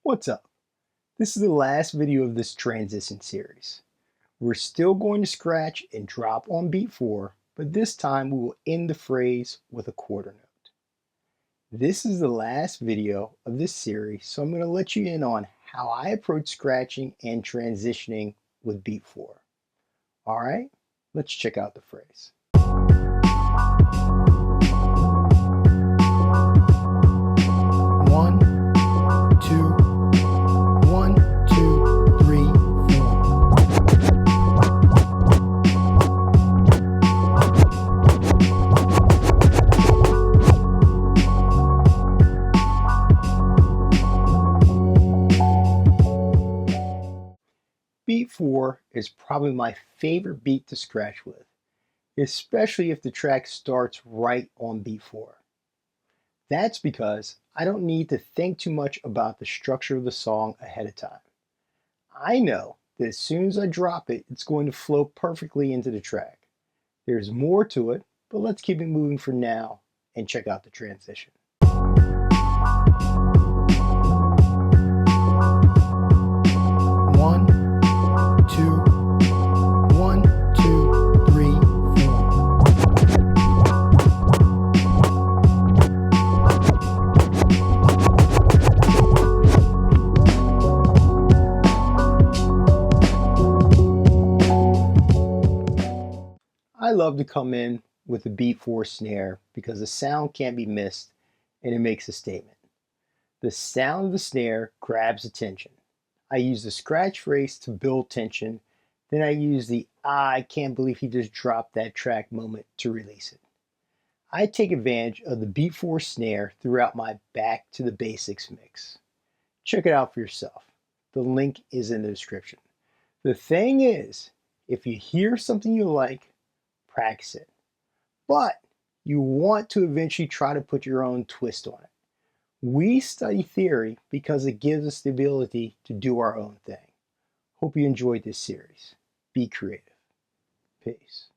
What's up? This is the last video of this transition series. We're still going to scratch and drop on beat 4, but this time we will end the phrase with a quarter note. This is the last video of this series, so I'm going to let you in on how I approach scratching and transitioning with beat 4. Alright, let's check out the phrase. Beat 4 is probably my favorite beat to scratch with, especially if the track starts right on beat 4. That's because I don't need to think too much about the structure of the song ahead of time. I know that as soon as I drop it, it's going to flow perfectly into the track. There's more to it, but let's keep it moving for now and check out the transition. I love to come in with a beat 4 snare because the sound can't be missed and it makes a statement. The sound of the snare grabs attention. I use the scratch phrase to build tension, then I use the I can't believe he just dropped that track moment to release it. I take advantage of the beat 4 snare throughout my Back to the Basics mix. Check it out for yourself. The link is in the description. The thing is, if you hear something you like, practice it. But you want to eventually try to put your own twist on it. We study theory because it gives us the ability to do our own thing. Hope you enjoyed this series. Be creative. Peace.